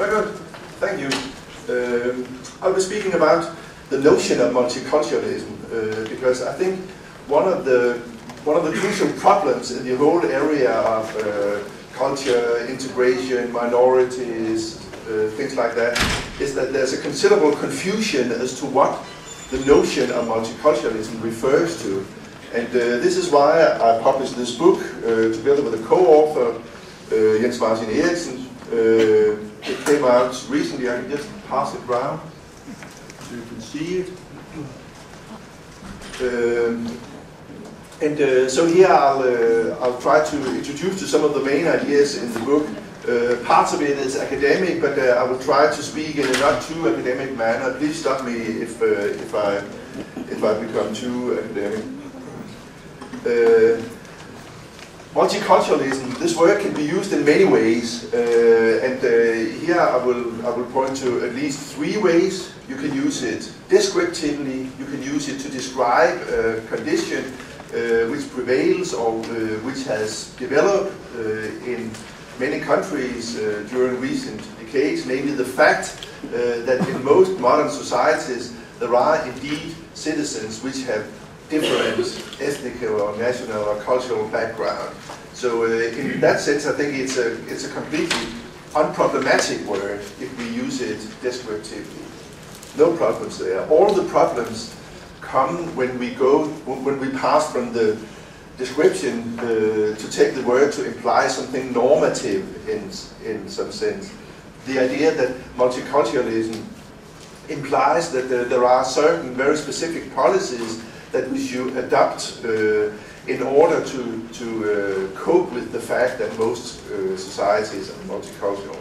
Very good. Thank you. I'll be speaking about the notion of multiculturalism because I think one of the crucial problems in the whole area of culture, integration, minorities, things like that, is that there's a considerable confusion as to what the notion of multiculturalism refers to. And this is why I published this book together with a co-author, Jens Martin Eriksen. It came out recently. I can just pass it around so you can see it. So here I'll try to introduce to some of the main ideas in the book. Parts of it is academic, but I will try to speak in a not too academic manner. Please stop me if I become too academic. Multiculturalism, this word can be used in many ways, here I will point to at least 3 ways. You can use it descriptively, you can use it to describe a condition which prevails or which has developed in many countries during recent decades, namely the fact that in most modern societies there are indeed citizens which have different ethnic or national or cultural background. So in that sense I think it's a completely unproblematic word if we use it descriptively. No problems there. All the problems come when we pass from the description to take the word to imply something normative in some sense. The idea that multiculturalism implies that there are certain very specific policies that we should adopt in order to cope with the fact that most societies are multicultural.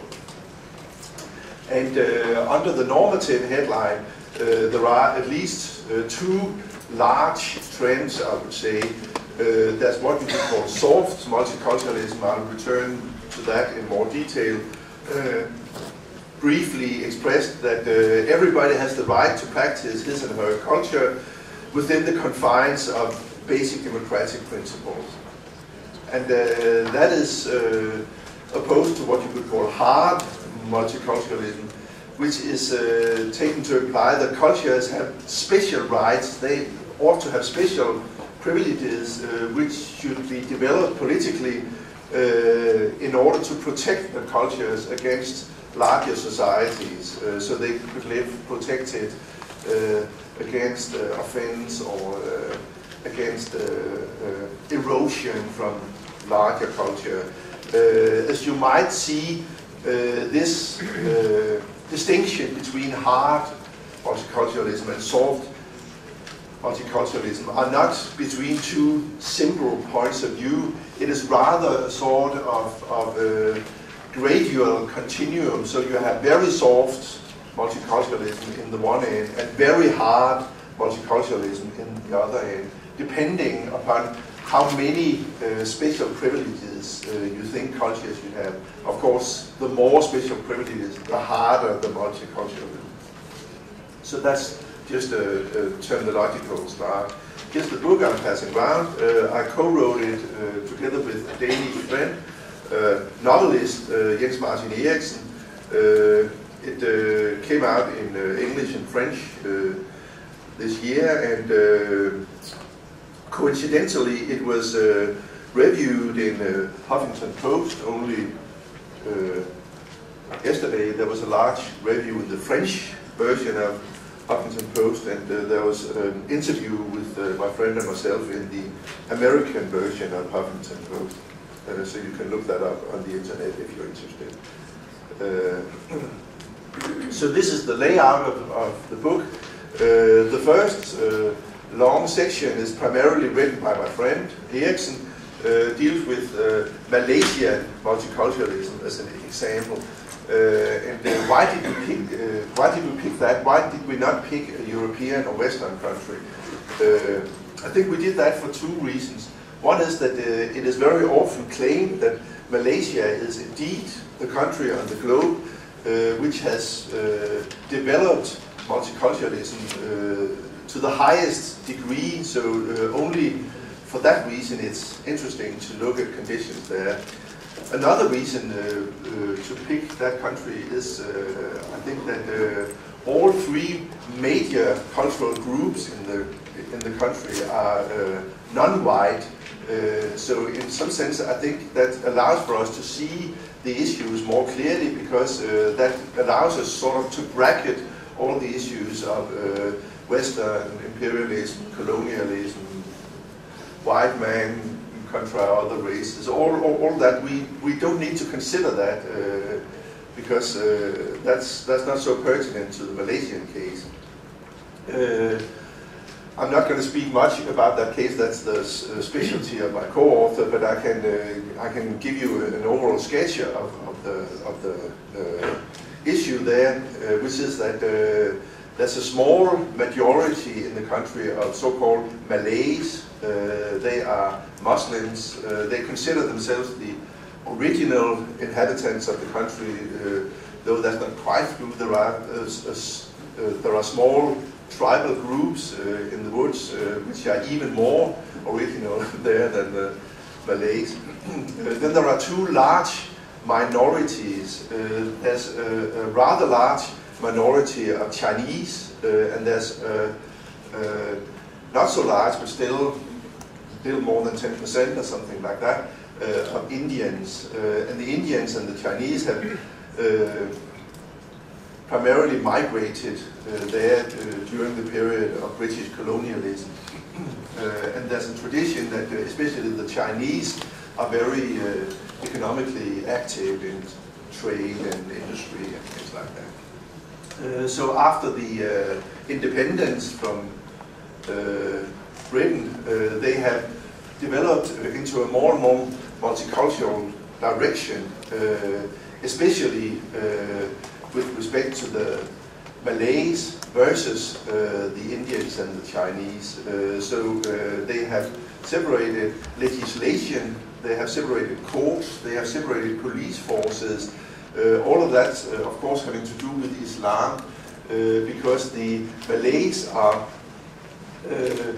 And under the normative headline, there are at least 2 large trends, I would say. There's what we could call soft multiculturalism. I'll return to that in more detail. Briefly expressed that everybody has the right to practice his and her culture within the confines of basic democratic principles. And that is opposed to what you could call hard multiculturalism, which is taken to imply that cultures have special rights. They ought to have special privileges which should be developed politically in order to protect the cultures against larger societies so they could live protected against offense or against erosion from larger culture. As you might see, this distinction between hard multiculturalism and soft multiculturalism are not between 2 simple points of view. It is rather a sort of gradual continuum. So you have very soft multiculturalism in the one end and very hard multiculturalism in the other end, depending upon how many special privileges you think cultures should have. Of course, the more special privileges, the harder the multiculturalism. So that's just a terminological start. Here's the book I'm passing around. I co-wrote it together with a Danish friend, novelist Jens Martin Eriksen. It came out in English and French this year, and coincidentally it was reviewed in Huffington Post only yesterday. There was a large review in the French version of Huffington Post, and there was an interview with my friend and myself in the American version of Huffington Post. So you can look that up on the internet if you're interested. So this is the layout of the book. The first long section is primarily written by my friend Eriksen, deals with Malaysian multiculturalism as an example. Why did we pick that? Why did we not pick a European or Western country? I think we did that for 2 reasons. One is that it is very often claimed that Malaysia is indeed the country on the globe which has developed multiculturalism to the highest degree, so only for that reason it's interesting to look at conditions there. Another reason to pick that country is, I think that all three major cultural groups in the country are non-white. So in some sense, I think that allows for us to see the issues more clearly, because that allows us sort of to bracket all the issues of Western imperialism, colonialism, white man contra other races, all that. We don't need to consider that because that's not so pertinent to the Malaysian case. I'm not going to speak much about that case. That's the specialty of my co-author, but I can give you an overall sketch of the issue there, which is that there's a small majority in the country of so-called Malays. They are Muslims. They consider themselves the original inhabitants of the country, though that's not quite true. There are small tribal groups in the woods which are even more original there than the Malays. Then there are two large minorities. There's a rather large minority of Chinese, and there's not so large, but still more than 10% or something like that, of Indians. And the Indians and the Chinese have primarily migrated there during the period of British colonialism. And there's a tradition that especially the Chinese are very economically active in trade and industry and things like that. So after the independence from Britain, they have developed into a more and more multicultural direction, especially with respect to the Malays versus the Indians and the Chinese. So they have separated legislation, they have separated courts, they have separated police forces, all of that, of course, having to do with Islam, because the Malays are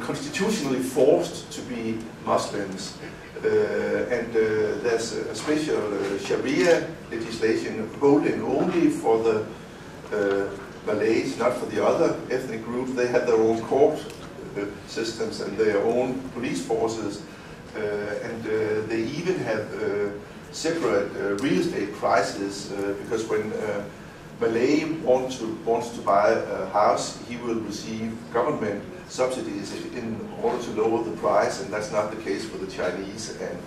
constitutionally forced to be Muslims. And there's a special Sharia legislation holding only for the Malays, not for the other ethnic groups. They have their own court systems and their own police forces, and they even have separate real estate prices, because when Malay wants to buy a house, he will receive government subsidies in order to lower the price, and that's not the case for the Chinese and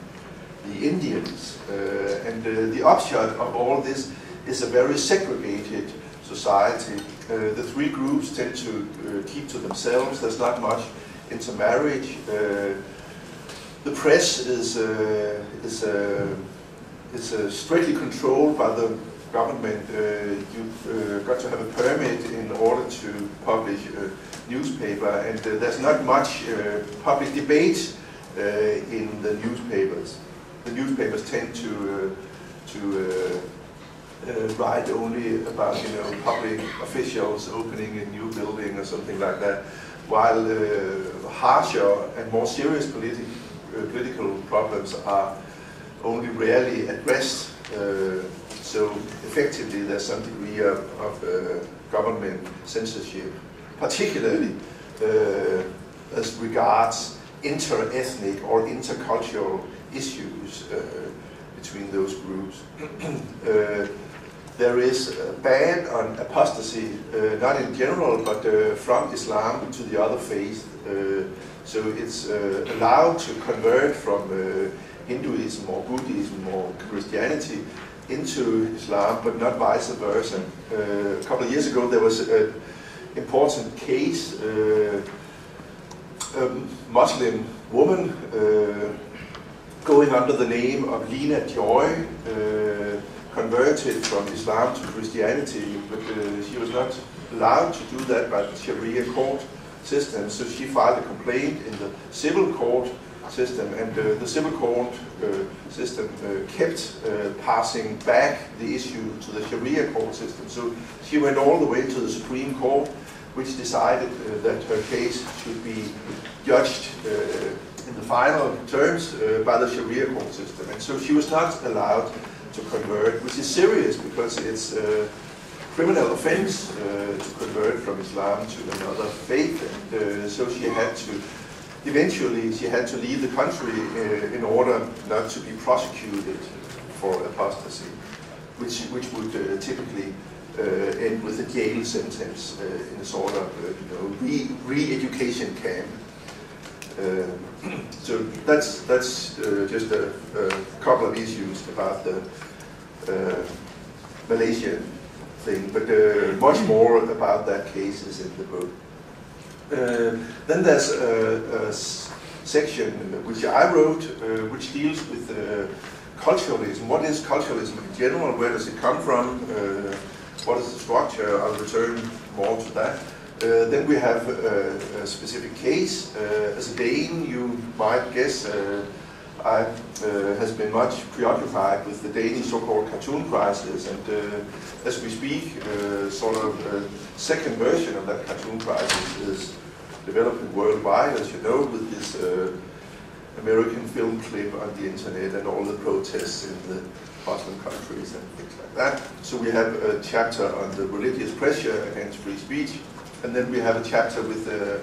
the Indians. And the upshot of all this is a very segregated society. The three groups tend to keep to themselves. There's not much intermarriage. The press is strictly controlled by the government. You've got to have a permit in order to publish a newspaper, and there's not much public debate in the newspapers. The newspapers tend to write only about, public officials opening a new building or something like that, while harsher and more serious political problems are only rarely addressed. So effectively there's some degree of government censorship, particularly as regards inter-ethnic or intercultural issues between those groups. There is a ban on apostasy, not in general, but from Islam to the other faith. So it's allowed to convert from Hinduism or Buddhism or Christianity into Islam, but not vice versa. A couple of years ago there was an important case. A Muslim woman going under the name of Lina Joy converted from Islam to Christianity, but she was not allowed to do that by the Sharia court system, so she filed a complaint in the civil court system, and the civil court system kept passing back the issue to the Sharia court system. So she went all the way to the Supreme Court, which decided that her case should be judged in the final terms by the Sharia court system. And so she was not allowed to convert, which is serious because it's a criminal offense to convert from Islam to another faith. And so she had to, eventually she had to leave the country in order not to be prosecuted for apostasy, which would typically end with a jail sentence in a sort of re-education camp. So that's just a couple of issues about the Malaysian thing, but much more about that case is in the book. Then there's a section which I wrote, which deals with culturalism. What is culturalism in general? Where does it come from? What is the structure? I'll return more to that. Then we have a specific case. As a Dane, you might guess I has been much preoccupied with the Danish so-called cartoon crisis, and as we speak, sort of a second version of that cartoon crisis is developing worldwide, as you know, with this American film clip on the internet and all the protests in the Muslim countries and things like that. So we have a chapter on the religious pressure against free speech, and then we have a chapter with a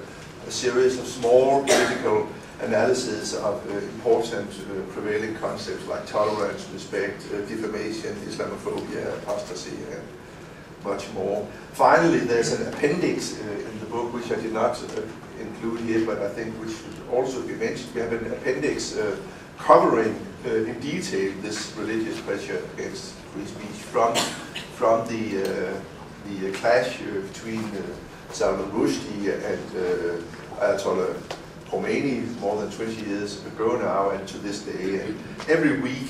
series of small political analysis of important prevailing concepts like tolerance, respect, defamation, Islamophobia, apostasy, and much more. Finally, there's an appendix in the book, which I did not include here, but I think which should also be mentioned. We have an appendix covering in detail this religious pressure against free speech from the clash between Salman Rushdie and Ayatollah Khomeini more than 20 years ago now, and to this day. And every week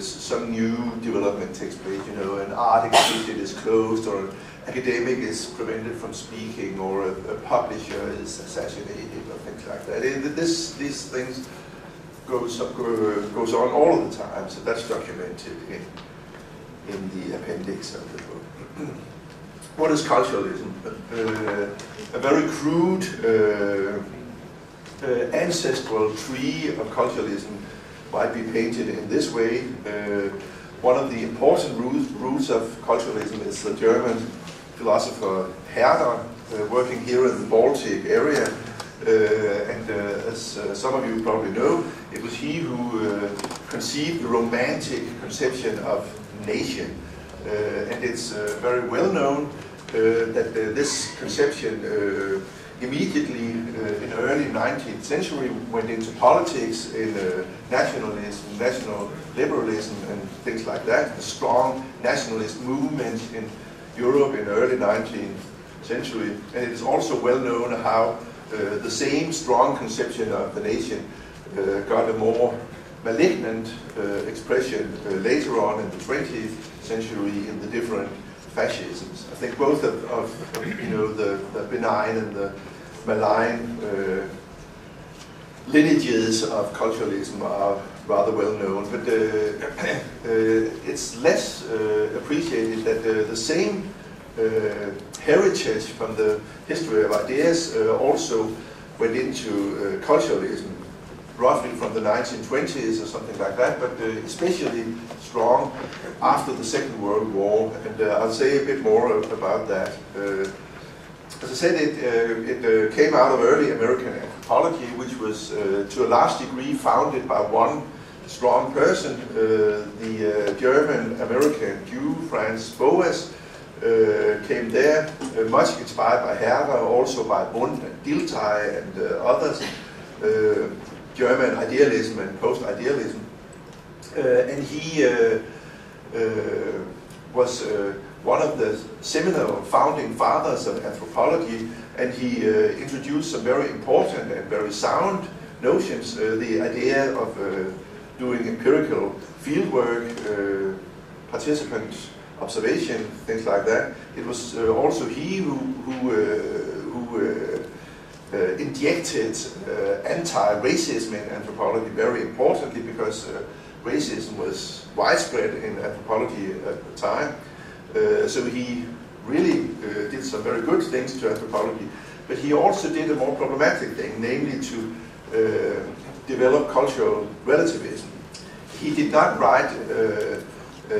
some new development takes place. You know, an art exhibition is closed, or an academic is prevented from speaking, or a publisher is assassinated, or things like that. These things goes on all the time, so that's documented in the appendix of the book. What is culturalism? A very crude ancestral tree of culturalism might be painted in this way. One of the important roots of culturalism is the German philosopher Herder, working here in the Baltic area. And as some of you probably know, it was he who conceived the romantic conception of nation. And it's very well known that this conception immediately in the early 19th century went into politics, in nationalism, national liberalism and things like that. A strong nationalist movement in Europe in the early 19th century. And it is also well known how the same strong conception of the nation got a more malignant expression later on in the 20th century in the different fascisms. I think both of you know, the benign and the malign lineages of culturalism are rather well known, but it's less appreciated that the same heritage from the history of ideas also went into culturalism, roughly from the 1920s or something like that, but especially strong after the Second World War, and I'll say a bit more about that. As I said, it came out of early American anthropology, which was to a large degree founded by one strong person, the German-American Jew Franz Boas, came there, much inspired by Herder, also by Wundt and Dilthey and others, German idealism and post-idealism. And he was one of the seminal founding fathers of anthropology, and he introduced some very important and very sound notions, the idea of doing empirical fieldwork, participant observation, things like that. It was also he who injected anti-racism in anthropology very importantly, because racism was widespread in anthropology at the time. So he really did some very good things to anthropology, but he also did a more problematic thing, namely to develop cultural relativism. He did not write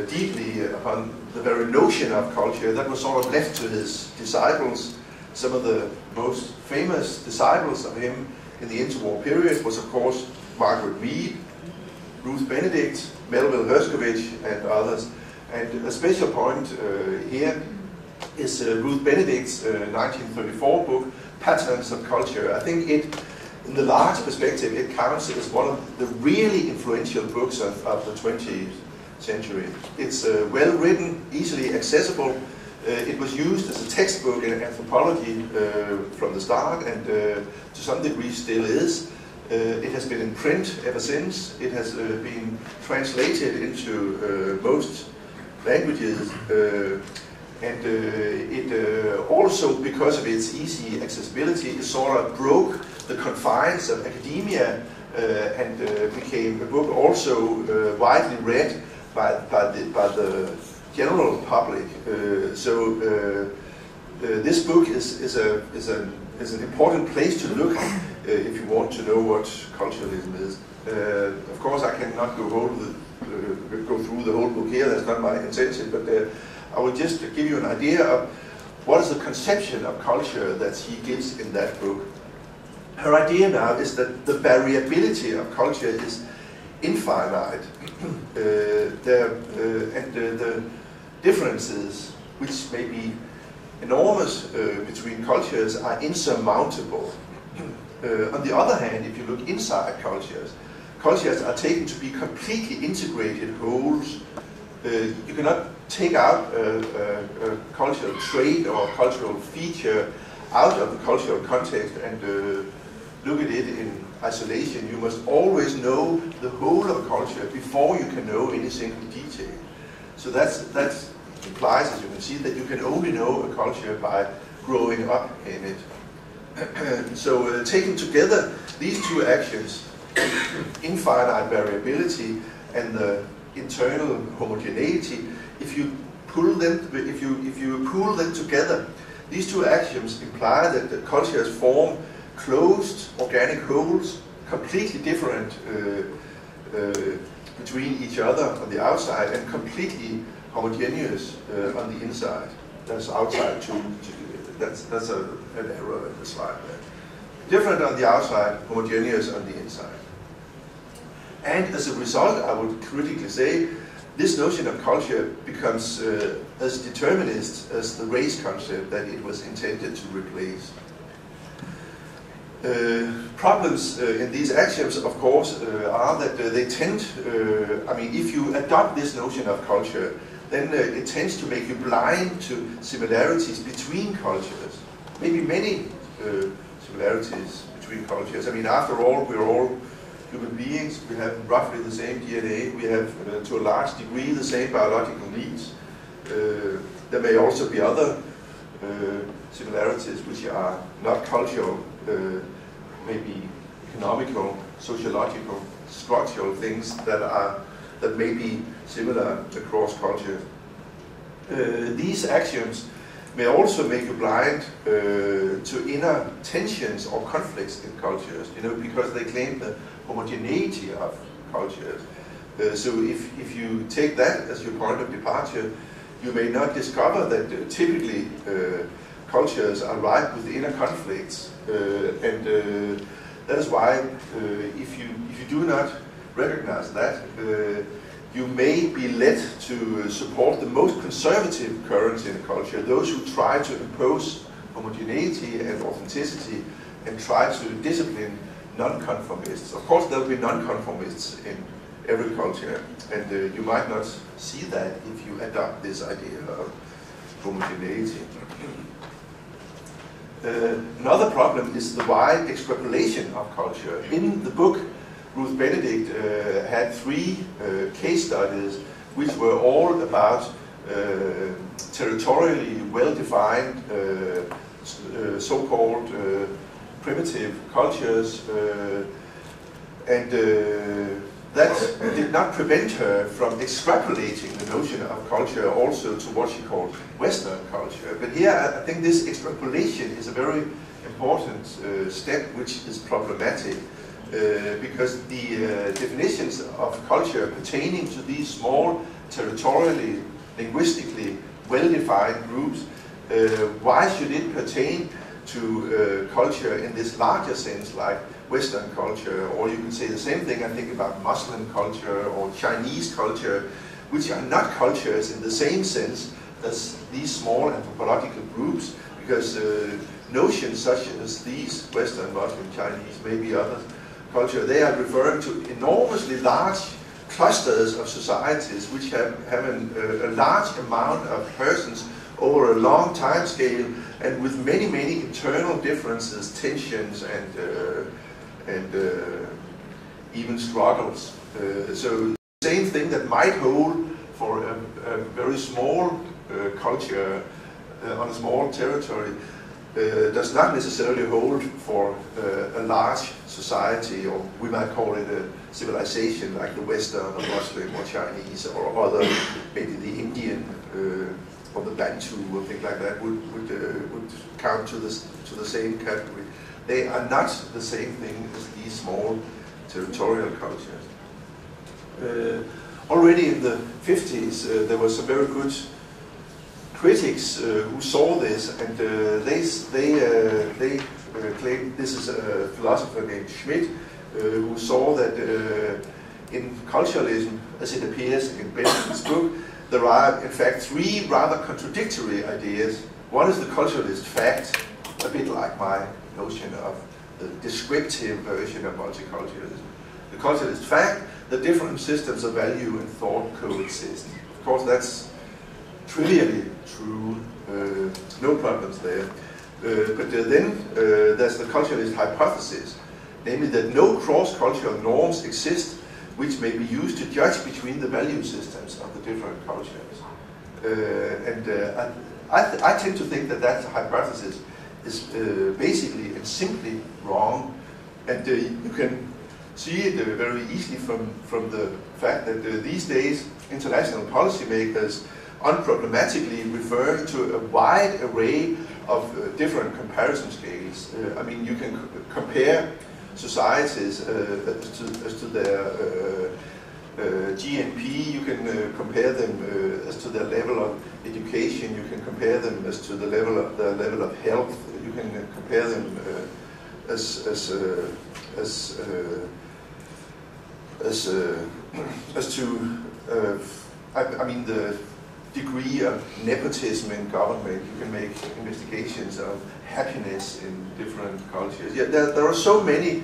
deeply upon the very notion of culture. That was sort of left to his disciples. Some of the most famous disciples of him in the interwar period was, of course, Margaret Mead, Ruth Benedict, Melville Herskovich, and others. And a special point here is Ruth Benedict's 1934 book, Patterns of Culture. I think it, in the large perspective, it counts as one of the really influential books of the 20th century. It's well written, easily accessible. It was used as a textbook in anthropology from the start, and to some degree still is. It has been in print ever since. It has been translated into most languages, and it also, because of its easy accessibility, it sort of broke the confines of academia and became a book also widely read by the general public. This book is an important place to look if you want to know what culturalism is. Of course, I cannot go through the whole book here. That's not my intention, but I will just give you an idea of what is the conception of culture that he gives in that book. Her idea now is that the variability of culture is infinite, and the differences, which may be enormous between cultures, are insurmountable. On the other hand, if you look inside cultures, cultures are taken to be completely integrated wholes. You cannot take out a cultural trait or cultural feature out of the cultural context and look at it in isolation. You must always know the whole of a culture before you can know any single detail. So that implies, as you can see, that you can only know a culture by growing up in it. So taken together, these two actions, infinite variability and the internal homogeneity, if you pool them together, these two axioms imply that the cultures form closed organic wholes, completely different between each other on the outside and completely homogeneous on the inside. That's outside too. That's an error in the slide there. Different on the outside, homogeneous on the inside. And as a result, I would critically say, this notion of culture becomes as determinist as the race concept that it was intended to replace. Problems in these axioms, of course, are that they tend, if you adopt this notion of culture, then it tends to make you blind to similarities between cultures. Maybe many similarities between cultures. I mean, after all, we're all human beings. We have roughly the same DNA. We have, to a large degree, the same biological needs. There may also be other similarities which are not cultural, maybe economical, sociological, structural things that may be similar across culture. These axioms may also make you blind to inner tensions or conflicts in cultures, because they claim the homogeneity of cultures. So if you take that as your point of departure, you may not discover that typically cultures are ripe with inner conflicts, and that is why if you do not recognize that, you may be led to support the most conservative currents in a culture, those who try to impose homogeneity and authenticity and try to discipline non-conformists. Of course, there will be non-conformists in every culture, and you might not see that if you adopt this idea of homogeneity. Another problem is the wide extrapolation of culture. In the book, Ruth Benedict had 3 case studies which were all about territorially well-defined so-called primitive cultures, and that did not prevent her from extrapolating the notion of culture also to what she called Western culture. But here I think this extrapolation is a very important step which is problematic. because the definitions of culture pertaining to these small, territorially, linguistically well-defined groups, why should it pertain to culture in this larger sense, like Western culture, or you can say the same thing, I think, about Muslim culture or Chinese culture, which are not cultures in the same sense as these small anthropological groups, because notions such as these, Western, Muslim, Chinese, maybe other culture, they are referring to enormously large clusters of societies which have a large amount of persons over a long time scale, and with many, many internal differences, tensions, and even struggles. So the same thing that might hold for a very small culture on a small territory does not necessarily hold for a large society, or we might call it a civilization like the Western or Muslim or Chinese or other, maybe the Indian or the Bantu or things like that would count to the same category. They are not the same thing as these small territorial cultures. Already in the 50s, there were some very good critics who saw this, and they claimed, this is a philosopher named Schmidt, who saw that in culturalism, as it appears in Benjamin's book, there are in fact three rather contradictory ideas. One is the culturalist fact, a bit like my notion of the descriptive version of multiculturalism. The culturalist fact that different systems of value and thought coexist. Of course, that's trivially true, no problems there. But then there's the culturalist hypothesis, namely that no cross-cultural norms exist which may be used to judge between the value systems of the different cultures. I tend to think that that hypothesis is basically and simply wrong, and you can see it very easily from the fact that these days international policymakers unproblematically refer to a wide array of different comparison scales. I mean, you can compare societies as to their GNP, you can compare them as to their level of education, you can compare them as to the level of health, you can compare them as to I mean the degree of nepotism in government. You can make investigations of happiness in different cultures. Yeah, there are so many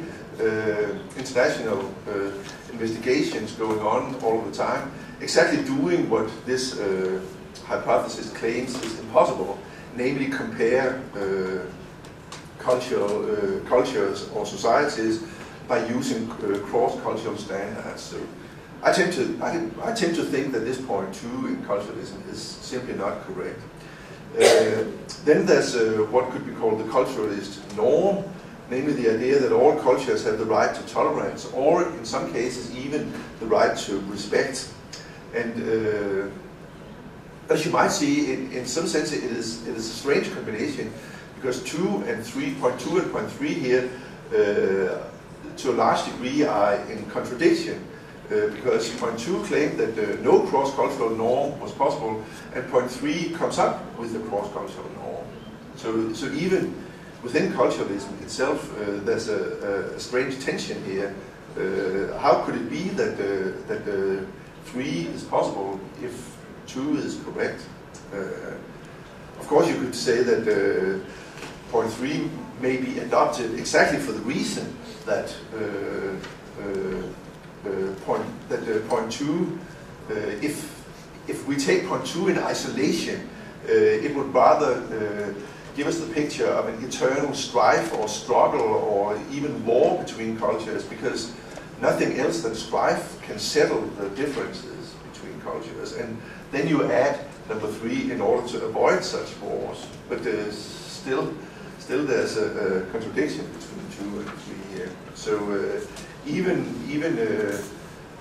international investigations going on all the time, exactly doing what this hypothesis claims is impossible, namely compare cultures or societies by using cross-cultural standards. So I tend to think that this point too in culturalism is simply not correct. Then there's what could be called the culturalist norm, namely the idea that all cultures have the right to tolerance, or in some cases even the right to respect. And as you might see, in some sense it is a strange combination, because 2 and 3, point 2 and point 3 here, to a large degree are in contradiction. Because point 2 claimed that no cross-cultural norm was possible, and point 3 comes up with the cross-cultural norm. So even within culturalism itself, there's a strange tension here. How could it be that 3 is possible if 2 is correct? Of course, you could say that point 3 may be adopted exactly for the reason that point 2, if we take point 2 in isolation, it would rather give us the picture of an eternal strife or struggle or even war between cultures, because nothing else than strife can settle the differences between cultures. And then you add number 3 in order to avoid such wars. But still there's a contradiction between 2 and 3 here. So even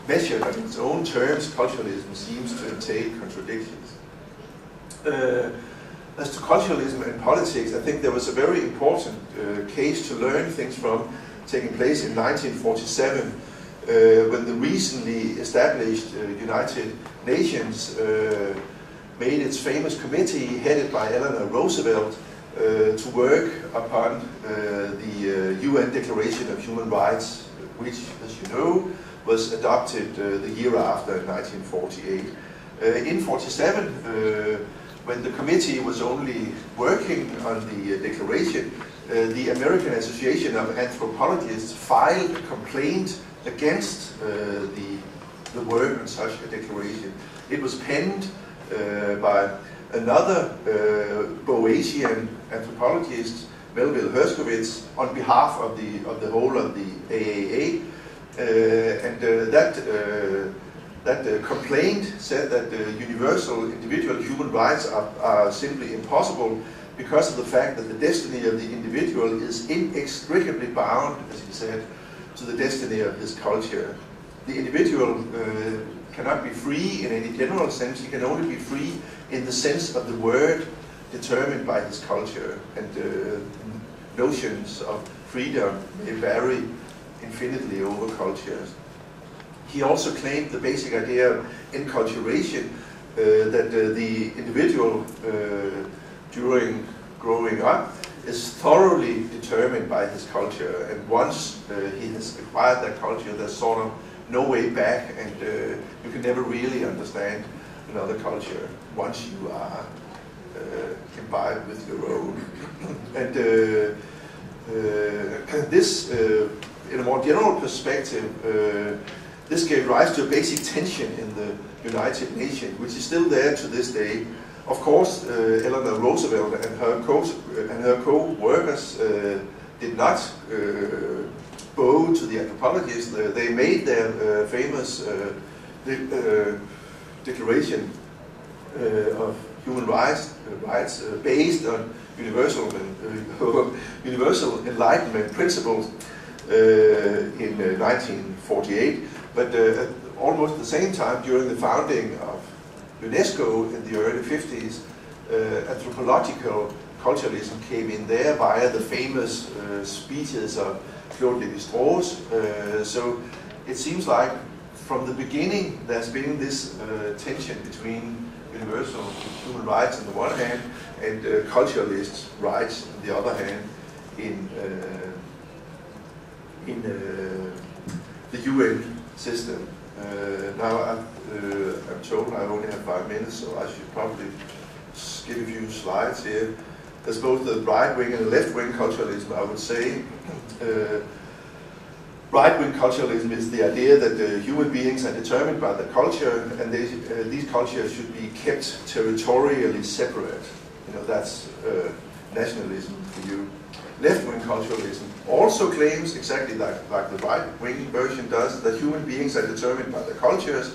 measured on its own terms, culturalism seems to entail contradictions. As to culturalism and politics, I think there was a very important case to learn things from taking place in 1947, when the recently established United Nations made its famous committee headed by Eleanor Roosevelt to work upon the UN Declaration of Human Rights, which, as you know, was adopted the year after, in 1948. In 1947, when the committee was only working on the declaration, the American Association of Anthropologists filed a complaint against the work on such a declaration. It was penned by another Boasian anthropologist, Melville Herskovits, on behalf of the whole of the AAA, that complaint said that universal individual human rights are simply impossible because of the fact that the destiny of the individual is inextricably bound, as he said, to the destiny of his culture. The individual cannot be free in any general sense. He can only be free in the sense of the word determined by his culture. And notions of freedom may vary infinitely over cultures. He also claimed the basic idea of enculturation, that the individual during growing up is thoroughly determined by his culture, and once he has acquired that culture, there's sort of no way back, and you can never really understand another culture once you are imbibed with your own. And this, in a more general perspective, this gave rise to a basic tension in the United Nations, which is still there to this day. Of course, Eleanor Roosevelt and her co-workers did not bow to the anthropologists. They made their famous Declaration of Human Rights based on universal Enlightenment principles in 1948. But at almost the same time, during the founding of UNESCO in the early 50s, anthropological culturalism came in there via the famous speeches of Claude Lévi-Strauss. So it seems like from the beginning there's been this tension between universal human rights on the one hand and culturalist rights on the other hand in the UN system. Now I'm told I only have 5 minutes, so I should probably give a few slides here. There's both the right-wing and the left-wing culturalism, I would say. Right-wing culturalism is the idea that human beings are determined by the culture, and these cultures should be kept territorially separate. You know, that's nationalism for you. Left-wing culturalism also claims, exactly like the right-wing version does, that human beings are determined by the cultures,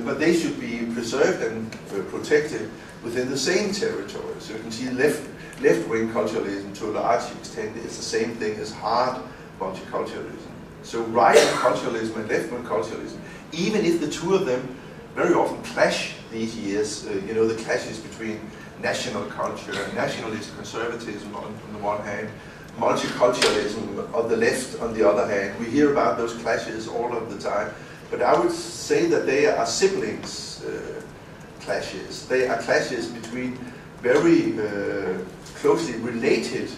but they should be preserved and protected within the same territory. So you can see left-wing culturalism to a large extent is the same thing as hard multiculturalism. So right-wing culturalism and left-wing culturalism, even if the two of them very often clash these years, you know, the clashes between national culture and nationalist conservatism on the one hand, multiculturalism on the left on the other hand. We hear about those clashes all of the time, but I would say that they are siblings clashes. They are clashes between very closely related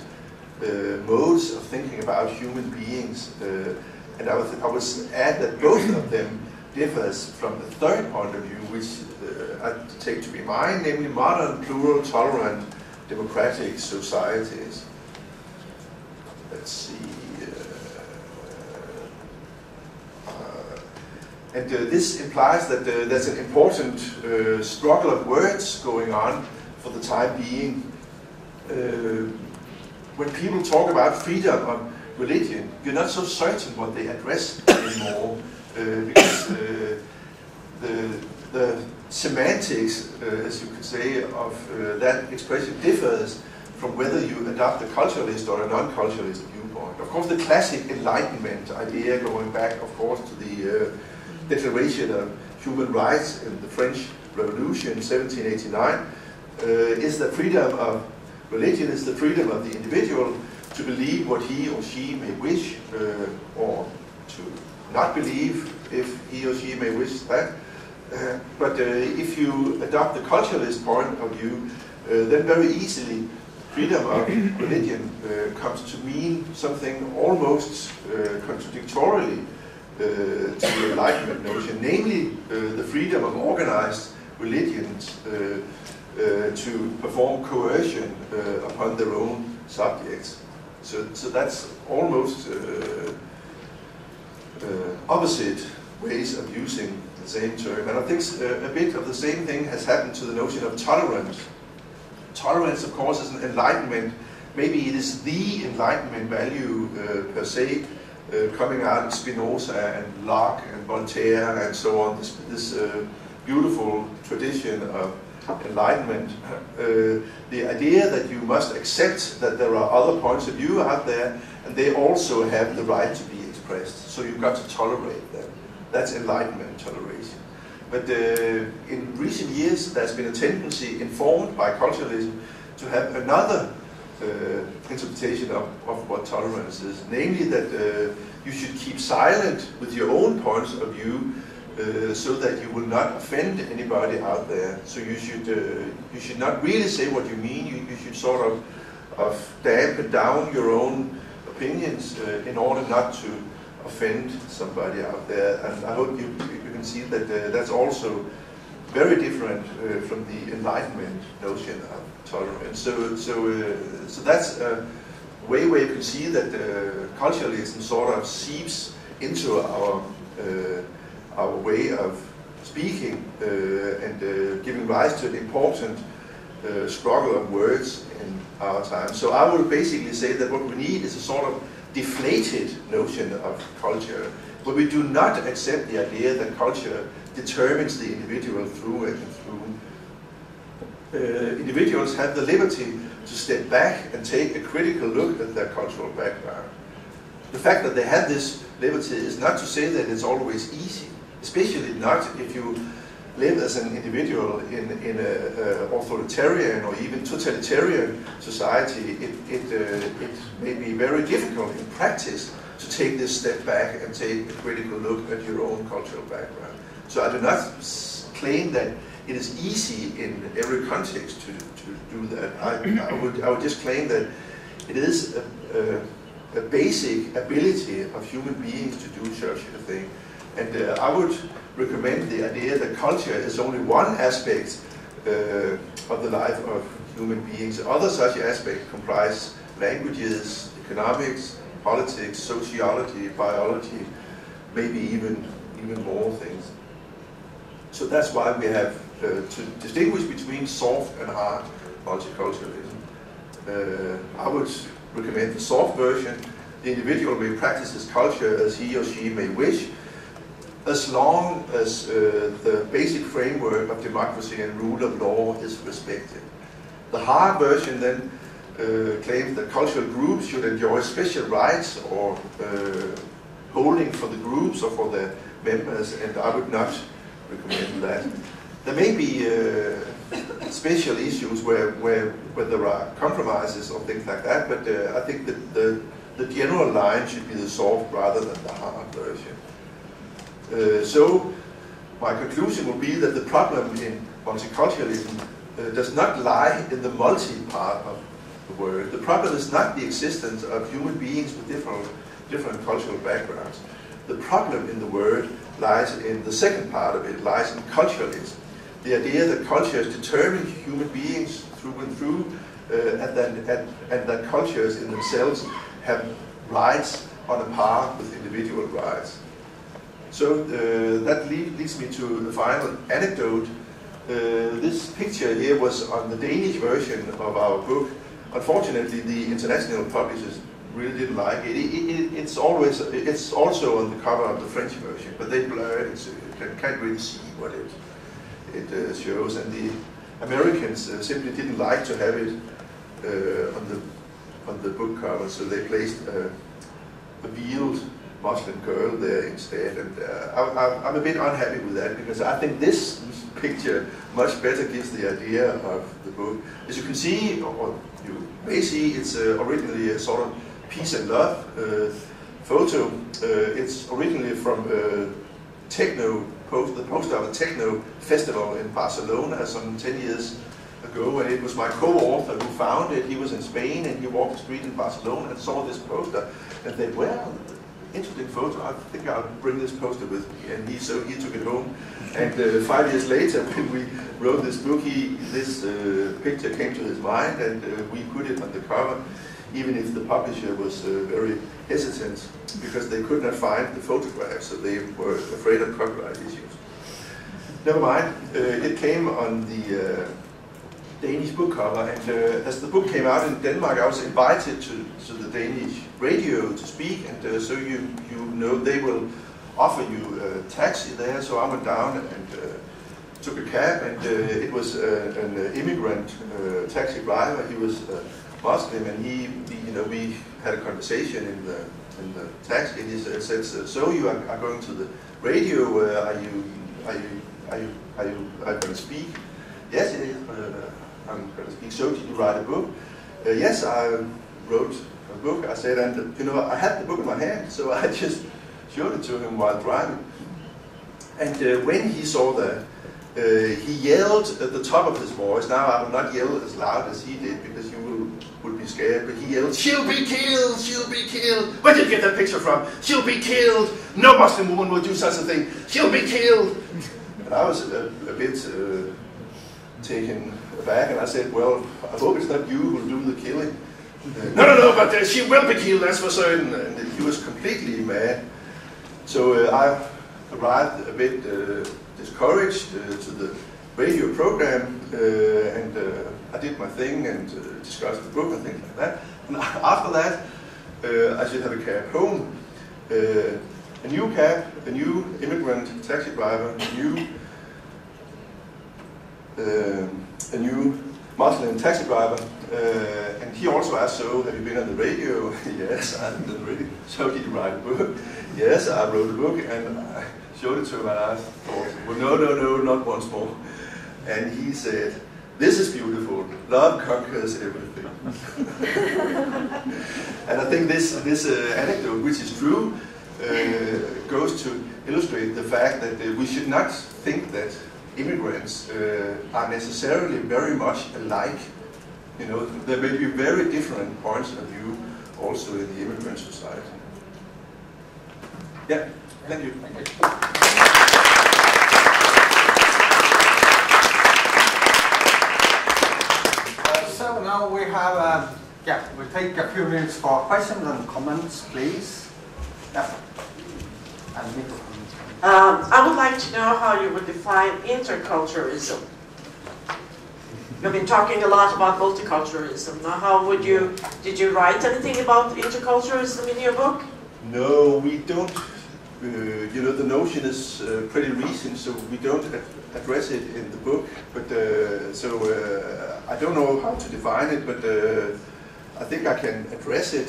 modes of thinking about human beings, and I would add that both of them differs from the third point of view, which I take to be mine, namely modern, plural, tolerant, democratic societies. Let's see. This implies that there's an important struggle of words going on for the time being. When people talk about freedom of religion, you're not so certain what they address anymore, because the semantics, as you could say, of that expression differs from whether you adopt a culturalist or a non-culturalist viewpoint. Of course, the classic Enlightenment idea, going back, of course, to the Declaration of Human Rights in the French Revolution, 1789, is that freedom of religion is the freedom of the individual to believe what he or she may wish, or to not believe if he or she may wish that. But if you adopt the culturalist point of view, then very easily freedom of religion comes to mean something almost contradictorily to the Enlightenment notion, namely the freedom of organized religions to perform coercion upon their own subjects. So that's almost opposite ways of using the same term. And I think a bit of the same thing has happened to the notion of tolerance. Tolerance, of course, is an enlightenment. Maybe it is the enlightenment value per se, coming out of Spinoza and Locke and Voltaire and so on. This beautiful tradition of enlightenment. The idea that you must accept that there are other points of view out there, and they also have the right to be expressed. So you've got to tolerate them. That's enlightenment toleration. But in recent years, there's been a tendency, informed by culturalism, to have another interpretation of what tolerance is. Namely that you should keep silent with your own points of view so that you will not offend anybody out there. So you should not really say what you mean. You should sort of dampen down your own opinions in order not to offend somebody out there. And I hope you can see that that's also very different from the Enlightenment notion of tolerance. So that's a way where you can see that culturalism sort of seeps into our way of speaking and giving rise to an important struggle of words in our time. So I would basically say that what we need is a sort of deflated notion of culture, but we do not accept the idea that culture determines the individual through and through. Individuals have the liberty to step back and take a critical look at their cultural background. The fact that they have this liberty is not to say that it's always easy, especially not if you live as an individual in an authoritarian or even totalitarian society. It may be very difficult in practice to take this step back and take a critical look at your own cultural background. So I do not claim that it is easy in every context to do that. I would just claim that it is a basic ability of human beings to do such a thing. And I would recommend the idea that culture is only one aspect of the life of human beings. Other such aspects comprise languages, economics, politics, sociology, biology, maybe even more things. So that's why we have to distinguish between soft and hard multiculturalism. I would recommend the soft version. The individual may practice his culture as he or she may wish, as long as the basic framework of democracy and rule of law is respected. The hard version then claims that cultural groups should enjoy special rights or holding for the groups or for their members, and I would not recommend that. There may be special issues where there are compromises or things like that, but I think that the general line should be the soft rather than the hard version. So my conclusion would be that the problem in multiculturalism does not lie in the multi part of the word. The problem is not the existence of human beings with different cultural backgrounds. The problem in the word lies in the second part of it, lies in culturalism. The idea that cultures determine human beings through and through, and that cultures in themselves have rights on a par with individual rights. So that leads me to the final anecdote. This picture here was on the Danish version of our book. Unfortunately, the international publishers really didn't like it. It's also on the cover of the French version, but they blur it, so you can't really see what it shows. And the Americans simply didn't like to have it on the book cover, so they placed a veiled Muslim girl there instead. And I'm a bit unhappy with that, because I think this picture much better gives the idea of the book. As you can see, or you may see, it's originally a sort of Peace and Love photo. It's originally from the poster of a techno festival in Barcelona some 10 years ago, and it was my co-author who found it. He was in Spain and he walked the street in Barcelona and saw this poster and said, well, interesting photo, I think I'll bring this poster with me. And so he took it home, and 5 years later when we wrote this book, this picture came to his mind, and we put it on the cover, even if the publisher was very hesitant because they could not find the photograph, so they were afraid of copyright issues. Never mind, it came on the Danish book cover, and as the book came out in Denmark, I was invited to the Danish radio to speak, and so you know they will offer you a taxi there. So I went down and took a cab, and it was an immigrant taxi driver. He was Muslim, and we had a conversation in the taxi, and he said, "So you are going to the radio? Are you going to speak?" Yes, I'm going to speak. So did you write a book? Yes, I wrote a book. I said, and I had the book in my hand, so I just showed it to him while driving. And when he saw that, he yelled at the top of his voice. Now I will not yell as loud as he did because you would be scared, but he yelled, "She'll be killed! She'll be killed! Where did you get that picture from? She'll be killed! No Muslim woman would do such a thing! She'll be killed!" And I was a bit taken aback, and I said, "Well, I hope it's not you who will do the killing." No, but she will be killed, that's for certain. And he was completely mad. So I arrived a bit discouraged to the radio program, and I did my thing and discussed the book and things like that. And after that, I should have a cab home. A new immigrant taxi driver, a new Muslim taxi driver, and he also asked, "So, have you been on the radio?" "Yes, I've been on the radio." "So, did you write a book?" "Yes, I wrote a book," and I showed it to him, and I thought, "Well, no, not once more." And he said, "This is beautiful. Love conquers everything." And I think this anecdote, which is true, goes to illustrate the fact that we should not think that immigrants are necessarily very much alike. There may be very different points of view also in the immigrant society. Yeah, thank you. So now we have, we'll take a few minutes for questions and comments, please. Yeah. I would like to know how you would define interculturalism. You've been talking a lot about multiculturalism. Now, did you write anything about interculturalism in your book? No, we don't. The notion is pretty recent, so we don't address it in the book. But I don't know how to define it, but I think I can address it.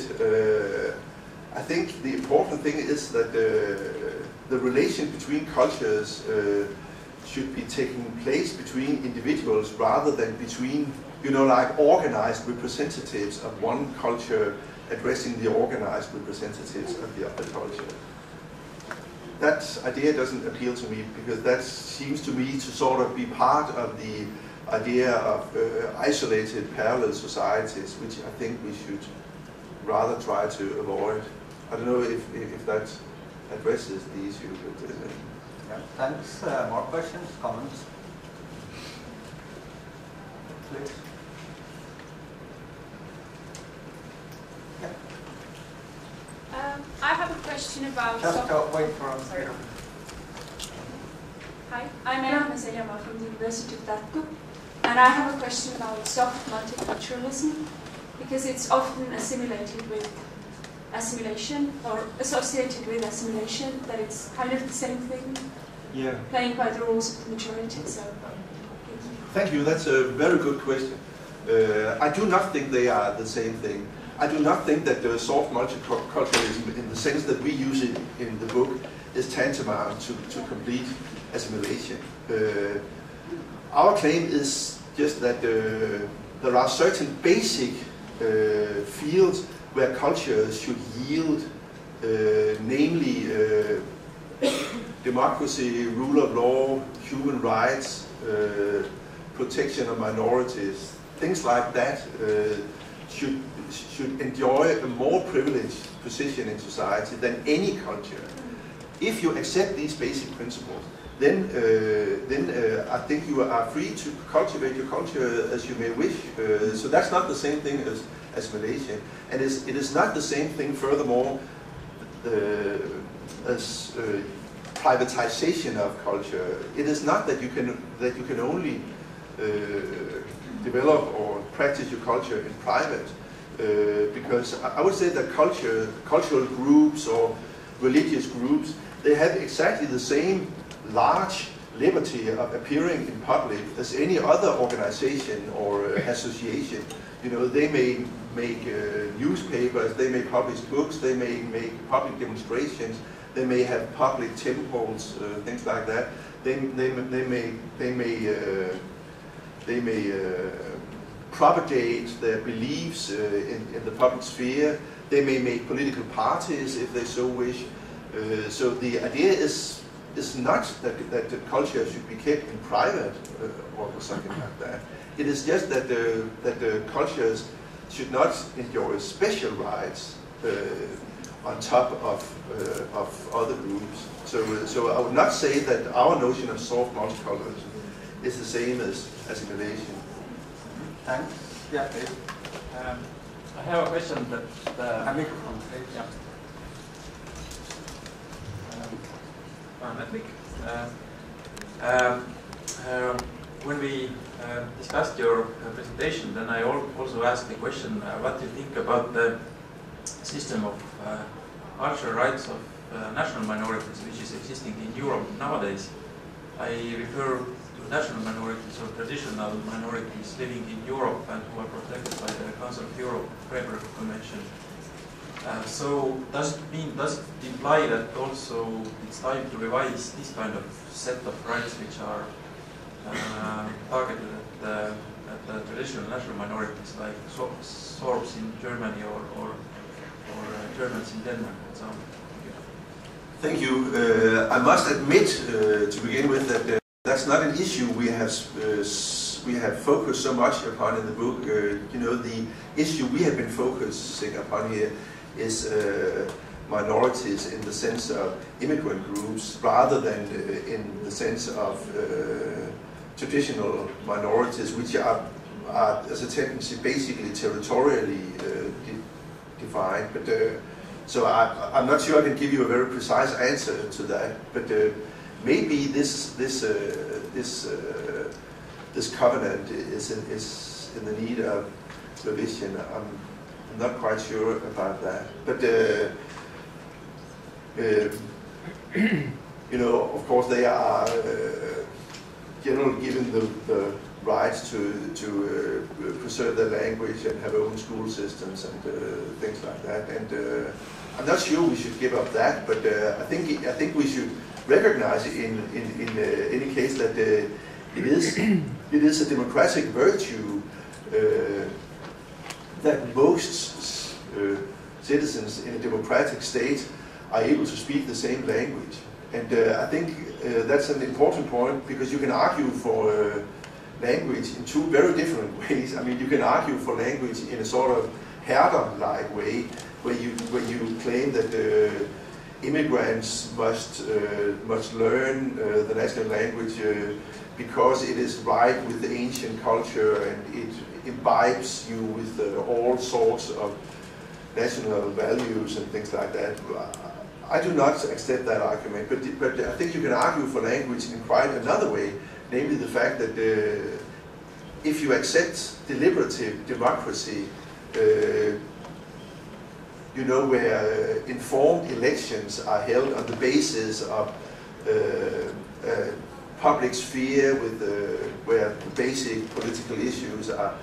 I think the important thing is that the relation between cultures should be taking place between individuals rather than between, like organized representatives of one culture addressing the organized representatives of the other culture. That idea doesn't appeal to me because that seems to me to sort of be part of the idea of isolated parallel societies, which I think we should rather try to avoid. I don't know if that addresses the issue. But, yeah, thanks. More questions, comments? Please. I have a question about... Just wait for a second. Hi, I'm Anna Masayama from the University of Tartu, and I have a question about soft multiculturalism, because it's often assimilated with assimilation, or associated with assimilation, that it's kind of the same thing, playing by the rules of the majority. So, thank you. That's a very good question. I do not think they are the same thing. I do not think that the soft multiculturalism, in the sense that we use it in the book, is tantamount to complete assimilation. Our claim is just that there are certain basic fields where culture should yield, namely democracy, rule of law, human rights, protection of minorities, things like that should enjoy a more privileged position in society than any culture. If you accept these basic principles, then I think you are free to cultivate your culture as you may wish. So that's not the same thing as Malaysia, and it is not the same thing. Furthermore, as privatization of culture. It is not that you can only develop or practice your culture in private, because I would say that cultural groups or religious groups, they have exactly the same large liberty of appearing in public as any other organization or association. You know, they may make newspapers, they may publish books, they may make public demonstrations, they may have public temples, things like that. They may propagate their beliefs in the public sphere. They may make political parties if they so wish. So the idea is not that the culture should be kept in private or something like that. It is just that the cultures should not enjoy special rights on top of other groups. So I would not say that our notion of soft multiculturalism is the same as assimilation. Thanks. Yeah, please. I have a question that... A microphone, please. Yeah. Netflix. When we discussed your presentation, then I also asked the question, what do you think about the system of cultural rights of national minorities which is existing in Europe nowadays? I refer to national minorities or traditional minorities living in Europe and who are protected by the Council of Europe Framework Convention. So does it imply that also it's time to revise this kind of set of rights which are targeted at the traditional national minorities like Sorbs in Germany or Germans in Denmark and so on? Thank you. I must admit to begin with that that's not an issue we have focused so much upon in the book. You know, the issue we have been focusing upon here is minorities in the sense of immigrant groups rather than in the sense of traditional minorities, which are as a tendency basically territorially defined. But so I'm not sure I can give you a very precise answer to that. But maybe this covenant is in the need of revision. I'm not quite sure about that, but you know, of course, they are generally given the rights to preserve their language and have own school systems and things like that. And I'm not sure we should give up that, but I think we should recognize in any case that it is a democratic virtue. That most citizens in a democratic state are able to speak the same language. And I think that's an important point, because you can argue for language in two very different ways. I mean, you can argue for language in a sort of Herder-like way, where you claim that immigrants must learn the national language because it is right with the ancient culture and it imbibes you with all sorts of national values and things like that. I do not accept that argument, but I think you can argue for language in quite another way, namely the fact that if you accept deliberative democracy, you know, where informed elections are held on the basis of public sphere where basic political issues are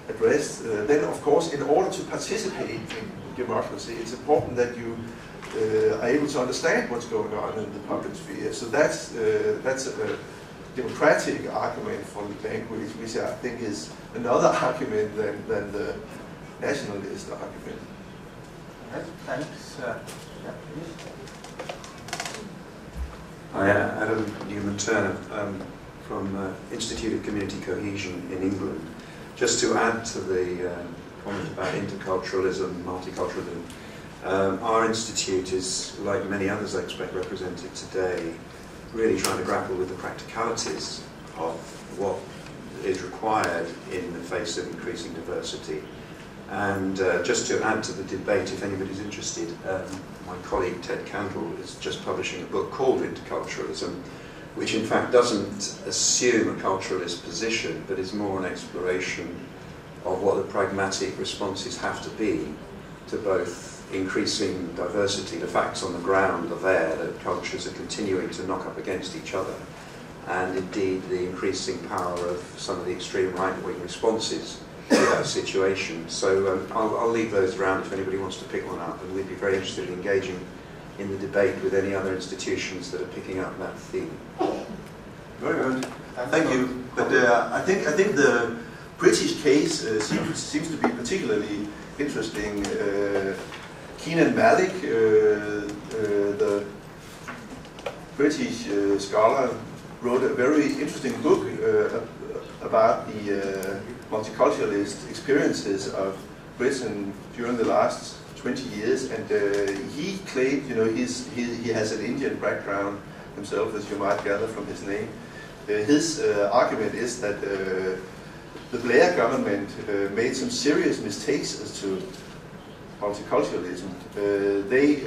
addressed, then of course in order to participate in democracy it's important that you are able to understand what's going on in the public sphere. So that's a democratic argument for language, which I think is another argument than the nationalist argument. Okay, thanks. Yeah, please. Hi, Adam Newman-Turner from Institute of Community Cohesion in England. Just to add to the comment about interculturalism, multiculturalism, our institute is, like many others I expect represented today, really trying to grapple with the practicalities of what is required in the face of increasing diversity. And just to add to the debate, if anybody's interested, my colleague Ted Candle is just publishing a book called Interculturalism, which in fact doesn't assume a culturalist position, but is more an exploration of what the pragmatic responses have to be to both increasing diversity. The facts on the ground are there that cultures are continuing to knock up against each other, and indeed the increasing power of some of the extreme right-wing responses to that situation. So I'll leave those around if anybody wants to pick one up, and we'd be very interested in engaging in the debate with any other institutions that are picking up that theme. Very good. Thank you. But I think the British case seems to be particularly interesting. Kenan Malik, the British scholar, wrote a very interesting book about the multiculturalist experiences of Britain during the last 20 years, and he claimed, you know, he has an Indian background himself, as you might gather from his name. His argument is that the Blair government made some serious mistakes as to multiculturalism. They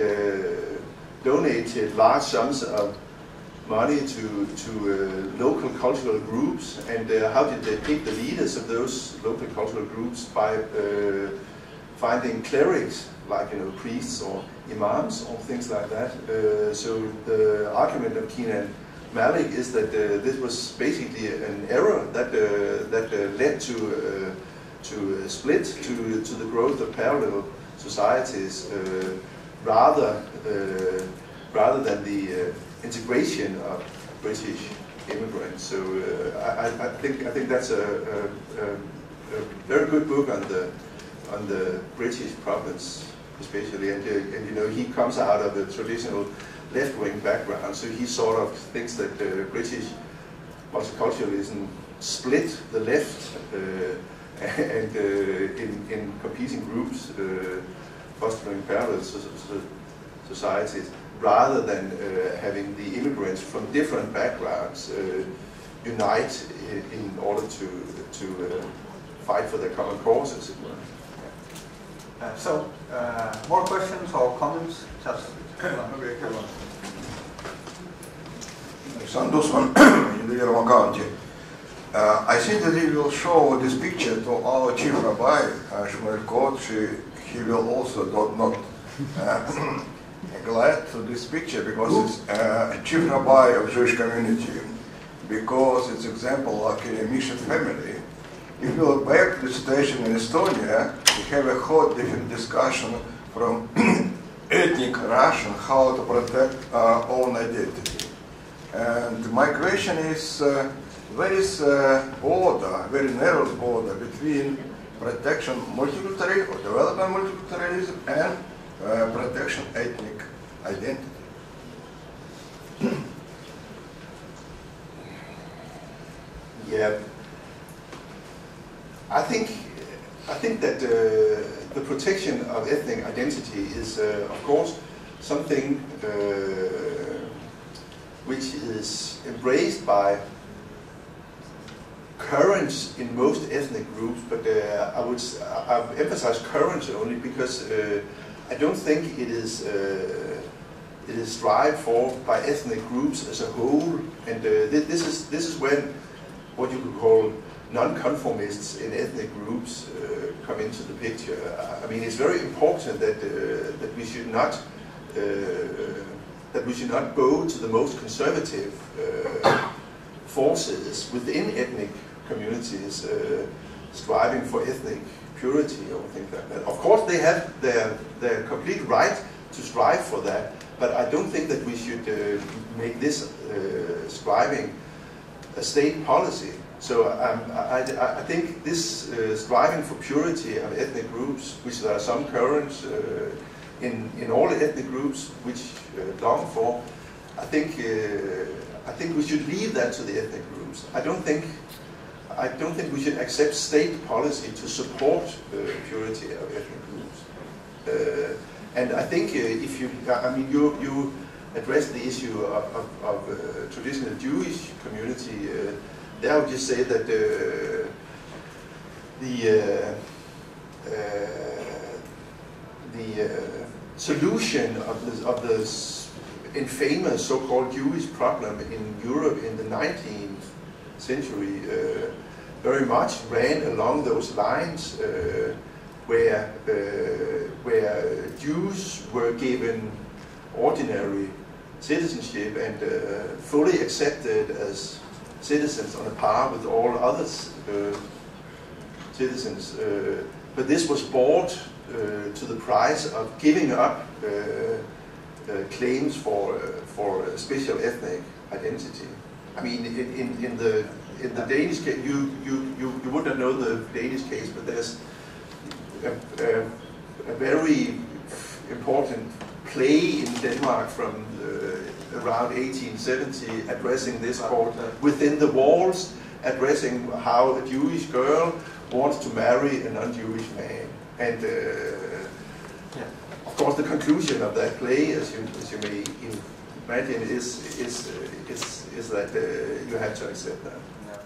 donated large sums of money to local cultural groups, and how did they pick the leaders of those local cultural groups? By finding clerics, like, you know, priests or imams or things like that. So the argument of Kenan Malik is that this was basically an error that led to split, to the growth of parallel societies, rather than the integration of British immigrants. So I think that's a very good book on the British problems, especially, and you know, he comes out of a traditional left-wing background, so he sort of thinks that British multiculturalism split the left and in competing groups, fostering parallel societies, rather than having the immigrants from different backgrounds unite in order to fight for their common cause, as it were. More questions or comments? Just Sandusman in the Yerma County. I think that he will show this picture to our chief rabbi, Shmuel Koch. He will also not glad to this picture because it's chief rabbi of Jewish community, because it's example like a mission family. If you look back to the situation in Estonia, we have a whole different discussion from ethnic Russian, how to protect our own identity. And my question is, where is border, very narrow border between protection multiculturalism or development multiculturalism and protection ethnic identity? Yeah, I think that the protection of ethnic identity is, of course, something which is embraced by currents in most ethnic groups, but I emphasize currents only because I don't think it is strived for by ethnic groups as a whole, and this is when what you could call non-conformists in ethnic groups come into the picture. I mean, it's very important that we should not bow to the most conservative forces within ethnic communities striving for ethnic purity or things like that. Of course, they have their complete right to strive for that, but I don't think that we should make this striving a state policy. So I think this striving for purity of ethnic groups, which there are some currents in all the ethnic groups which long for. I think we should leave that to the ethnic groups. I don't think we should accept state policy to support purity of ethnic groups. And I think if you, I mean, you addressed the issue of traditional Jewish community. There I would just say that the solution of this infamous so-called Jewish problem in Europe in the 19th century very much ran along those lines, where Jews were given ordinary citizenship and fully accepted as citizens on a par with all other citizens. But this was bought to the price of giving up claims for a special ethnic identity. I mean, in the Danish case, you would not know the Danish case, but there's a very important play in Denmark from around 1870 addressing this called Within the Walls, addressing how a Jewish girl wants to marry a non-Jewish man. And of course the conclusion of that play, as you may imagine, is that you have to accept that. Yeah.